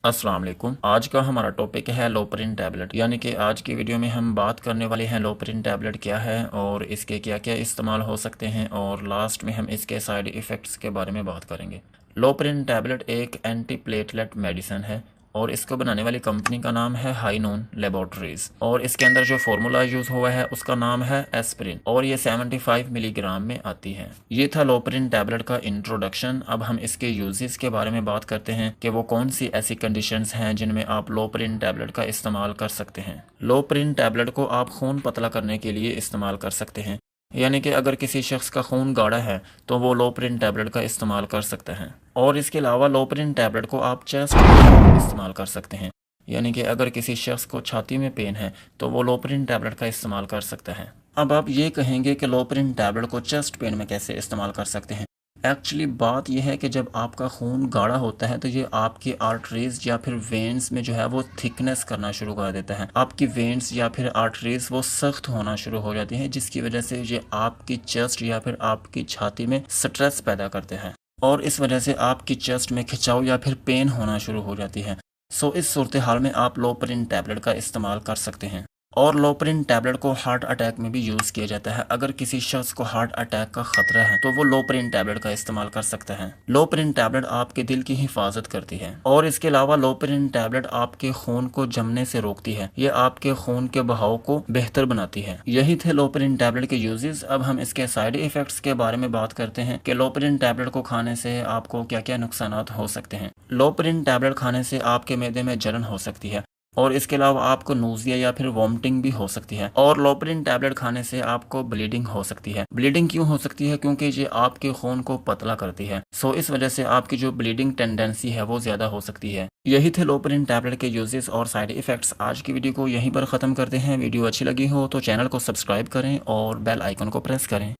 अस्सलाम वालेकुम। आज का हमारा टॉपिक है लोपरिन टैबलेट, यानी कि आज की वीडियो में हम बात करने वाले हैं लोपरिन टैबलेट क्या है और इसके क्या क्या इस्तेमाल हो सकते हैं, और लास्ट में हम इसके साइड इफ़ेक्ट्स के बारे में बात करेंगे। लोपरिन टैबलेट एक एंटी प्लेटलेट मेडिसिन है और इसको बनाने वाली कंपनी का नाम है हाइनोन लेबोरेटरीज, और इसके अंदर जो फार्मूला यूज़ हुआ है उसका नाम है एस्पिरिन, और ये 75 मिलीग्राम में आती है। ये था लोपरिन टैबलेट का इंट्रोडक्शन। अब हम इसके यूजेस के बारे में बात करते हैं कि वो कौन सी ऐसी कंडीशंस हैं जिनमें आप लोपरिन टैबलेट का इस्तेमाल कर सकते हैं। लोपरिन टैबलेट को आप खून पतला करने के लिए इस्तेमाल कर सकते हैं, यानी कि अगर किसी शख्स का खून गाढ़ा है तो वो लोपरिन टैबलेट का इस्तेमाल कर सकते हैं। और इसके अलावा लोपरिन टैबलेट को आप चेस्ट में इस्तेमाल कर सकते हैं, यानी कि अगर किसी शख्स को छाती में पेन है तो वो लोपरिन टैबलेट का इस्तेमाल कर सकते हैं। अब आप ये कहेंगे कि लोपरिन टैबलेट को चेस्ट पेन में कैसे इस्तेमाल कर सकते हैं। एक्चुअली बात यह है कि जब आपका खून गाढ़ा होता है तो ये आपकी आर्टरीज या फिर वेन्स में जो है वो थिकनेस करना शुरू कर देता है। आपकी वेन्स या फिर आर्टरीज वो सख्त होना शुरू हो जाती हैं, जिसकी वजह से ये आपकी चेस्ट या फिर आपकी छाती में स्ट्रेस पैदा करते हैं और इस वजह से आपकी चेस्ट में खिंचाव या फिर पेन होना शुरू हो जाती है। सो इस सूरत हाल में आप लोपरिन टैबलेट का इस्तेमाल कर सकते हैं। और लोपरिन टैबलेट को हार्ट अटैक में भी यूज़ किया जाता है। अगर किसी शख्स को हार्ट अटैक का खतरा है तो वो लोपरिन टैबलेट का इस्तेमाल कर सकता है। लोपरिन टैबलेट आपके दिल की हिफाजत करती है और इसके अलावा लोपरिन टैबलेट आपके खून को जमने से रोकती है। ये आपके खून के बहाव को बेहतर बनाती है। यही थे लोपरिन टैबलेट के यूजेस। अब हम इसके साइड इफेक्ट्स के बारे में बात करते हैं कि लोपरिन टैबलेट को खाने से आपको क्या क्या नुकसान हो सकते हैं। लोपरिन टैबलेट खाने से आपके मैदे में जलन हो सकती है और इसके अलावा आपको नोजिया या फिर वॉमिटिंग भी हो सकती है। और लोपरिन टैबलेट खाने से आपको ब्लीडिंग हो सकती है। ब्लीडिंग क्यों हो सकती है? क्योंकि ये आपके खून को पतला करती है। सो इस वजह से आपकी जो ब्लीडिंग टेंडेंसी है वो ज्यादा हो सकती है। यही थे लोपरिन टैबलेट के यूजेस और साइड इफेक्ट्स। आज की वीडियो को यहीं पर खत्म करते हैं। वीडियो अच्छी लगी हो तो चैनल को सब्सक्राइब करें और बेल आइकन को प्रेस करें।